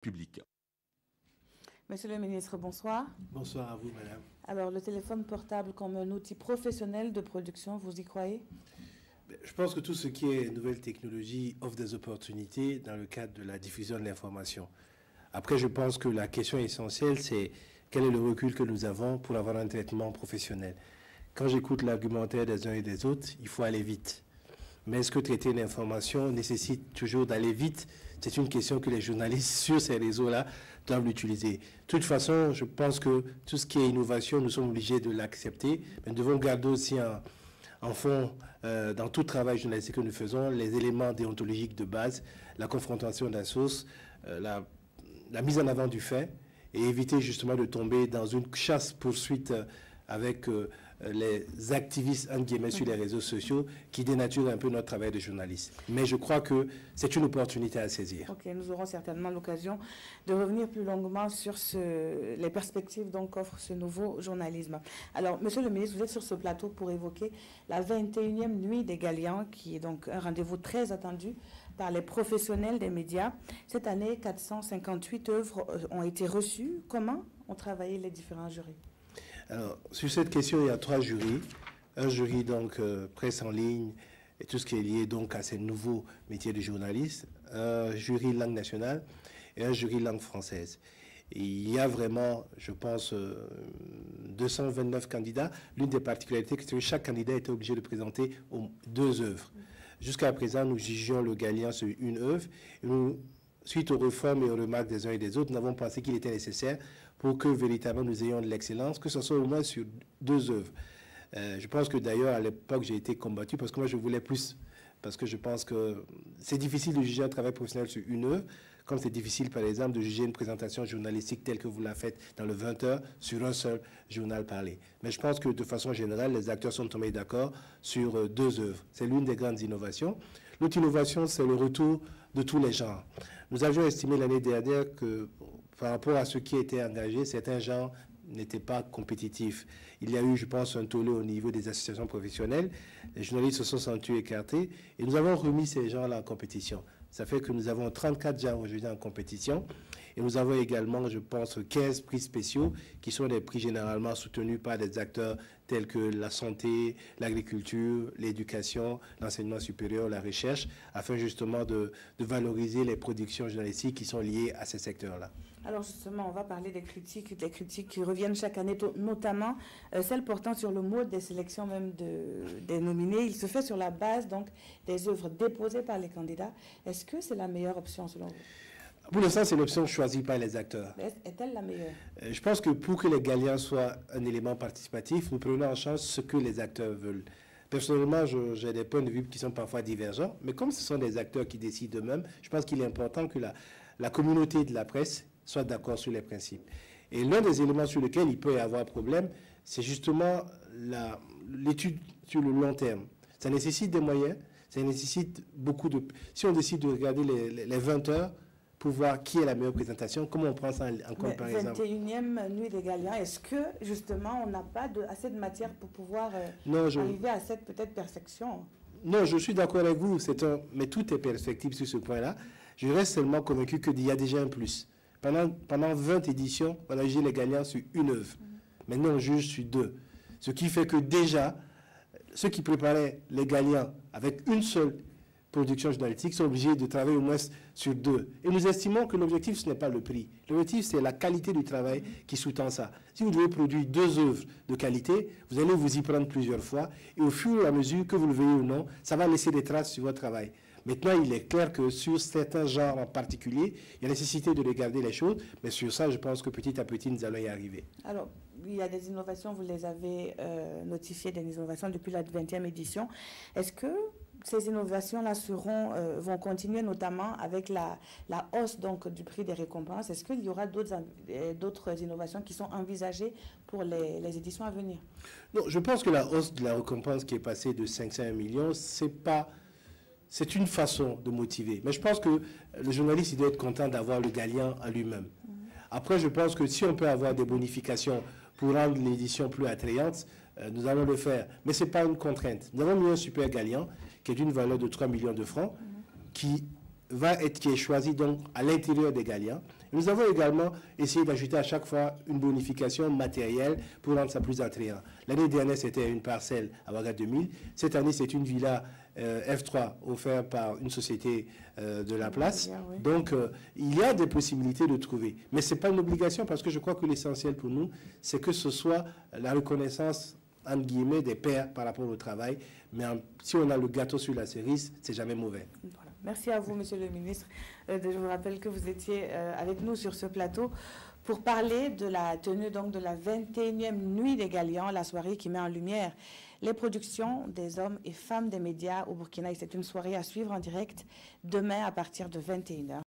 public. Monsieur le ministre, bonsoir. Bonsoir à vous, madame. Alors, le téléphone portable comme un outil professionnel de production, vous y croyez? Je pense que tout ce qui est nouvelle technologie offre des opportunités dans le cadre de la diffusion de l'information. Après, je pense que la question essentielle, c'est quel est le recul que nous avons pour avoir un traitement professionnel. Quand j'écoute l'argumentaire des uns et des autres, il faut aller vite. Mais est-ce que traiter une information nécessite toujours d'aller vite? C'est une question que les journalistes sur ces réseaux-là doivent l'utiliser. De toute façon, je pense que tout ce qui est innovation, nous sommes obligés de l'accepter. Mais nous devons garder aussi en fond, dans tout travail journalistique que nous faisons, les éléments déontologiques de base, la confrontation de la source, la mise en avant du fait, et éviter justement de tomber dans une chasse-poursuite avec les activistes entre guillemets sur les réseaux sociaux qui dénaturent un peu notre travail de journaliste. Mais je crois que c'est une opportunité à saisir. Ok, nous aurons certainement l'occasion de revenir plus longuement sur les perspectives qu'offre ce nouveau journalisme. Alors, monsieur le ministre, vous êtes sur ce plateau pour évoquer la 21e nuit des Galians, qui est donc un rendez-vous très attendu par les professionnels des médias. Cette année, 458 œuvres ont été reçues. Comment ont travaillé les différents jurys? Alors, sur cette question, il y a 3 jurys. Un jury, presse en ligne et tout ce qui est lié donc à ces nouveaux métiers de journaliste. Un jury langue nationale et un jury langue française. Et il y a vraiment, je pense, 229 candidats. L'une des particularités, c'est que chaque candidat était obligé de présenter 2 œuvres. Jusqu'à présent, nous jugions le Galien sur une œuvre. Et nous, suite aux réformes et aux remarques des uns et des autres, nous avons pensé qu'il était nécessaire pour que véritablement nous ayons de l'excellence, que ce soit au moins sur 2 œuvres. Je pense que d'ailleurs, à l'époque, j'ai été combattu parce que moi, je voulais plus. Parce que je pense que c'est difficile de juger un travail professionnel sur une œuvre, comme c'est difficile, par exemple, de juger une présentation journalistique telle que vous la faites dans le 20h sur un seul journal parlé. Mais je pense que de façon générale, les acteurs sont tombés d'accord sur 2 œuvres. C'est l'une des grandes innovations. L'autre innovation, c'est le retour de tous les genres. Nous avions estimé l'année dernière que par rapport à ce qui était engagé, certains genres n'étaient pas compétitifs. Il y a eu, je pense, un tollé au niveau des associations professionnelles. Les journalistes se sont sentis écartés et nous avons remis ces gens-là en compétition. Ça fait que nous avons 34 genres aujourd'hui en compétition et nous avons également, je pense, 15 prix spéciaux qui sont des prix généralement soutenus par des acteurs tels que la santé, l'agriculture, l'éducation, l'enseignement supérieur, la recherche, afin justement de valoriser les productions journalistiques qui sont liées à ces secteurs-là. Alors justement, on va parler des critiques qui reviennent chaque année, notamment celles portant sur le mode des sélections même des nominés. Il se fait sur la base des œuvres déposées par les candidats. Est-ce que c'est la meilleure option selon vous? Pour l'instant, c'est l'option choisie par les acteurs. Est-elle la meilleure? Je pense que pour que les Galiens soient un élément participatif, nous prenons en charge ce que les acteurs veulent. Personnellement, j'ai des points de vue qui sont parfois divergents, mais comme ce sont des acteurs qui décident eux-mêmes, je pense qu'il est important que la communauté de la presse soit d'accord sur les principes. Et l'un des éléments sur lesquels il peut y avoir problème, c'est justement l'étude sur le long terme. Ça nécessite des moyens, ça nécessite beaucoup de... Si on décide de regarder les 20 heures, pour voir qui est la meilleure présentation, comment on prend ça en compte, par exemple. 21e nuit des Galiens, est-ce que, justement, on n'a pas assez de matière pour pouvoir arriver à cette peut-être perfection? Non, je suis d'accord avec vous, mais tout est perfectible sur ce point-là. Je reste seulement convaincu qu'il y a déjà un plus. Pendant 20 éditions, on a jugé les Galiens sur une œuvre. Maintenant, on juge sur 2. Ce qui fait que déjà, ceux qui préparaient les Galiens avec une seule production journalistique sont obligés de travailler au moins sur 2. Et nous estimons que l'objectif, ce n'est pas le prix. L'objectif, c'est la qualité du travail qui sous-tend ça. Si vous devez produire 2 œuvres de qualité, vous allez vous y prendre plusieurs fois. Et au fur et à mesure que vous le veuillez ou non, ça va laisser des traces sur votre travail. Maintenant, il est clair que sur certains genres en particulier, il y a nécessité de regarder les choses. Mais sur ça, je pense que petit à petit, nous allons y arriver. Alors, il y a des innovations, vous les avez notifiées, des innovations depuis la 20e édition. Est-ce que ces innovations-là vont continuer, notamment avec la hausse du prix des récompenses? Est-ce qu'il y aura d'autres innovations qui sont envisagées pour les éditions à venir? Non, je pense que la hausse de la récompense qui est passée de 500 à 1 million, c'est une façon de motiver. Mais je pense que le journaliste, il doit être content d'avoir le Galien à lui-même. Après, je pense que si on peut avoir des bonifications pour rendre l'édition plus attrayante, nous allons le faire. Mais ce n'est pas une contrainte. Nous avons mis un super Galien qui est d'une valeur de 3 millions de francs, qui est choisi donc à l'intérieur des Galiens. Nous avons également essayé d'ajouter à chaque fois une bonification matérielle pour rendre ça plus attrayant. L'année dernière, c'était une parcelle à Ouaga 2000. Cette année, c'est une villa F3 offerte par une société de la place. Oui. Donc, il y a des possibilités de trouver. Mais ce n'est pas une obligation parce que je crois que l'essentiel pour nous, c'est que ce soit la reconnaissance, entre guillemets, des pairs par rapport au travail. Mais si on a le gâteau sur la cerise, c'est jamais mauvais. Voilà. Merci à vous, Monsieur le ministre. Je vous rappelle que vous étiez avec nous sur ce plateau pour parler de la tenue donc, de la 21e Nuit des Galians, la soirée qui met en lumière les productions des hommes et femmes des médias au Burkina. Et c'est une soirée à suivre en direct demain à partir de 21h.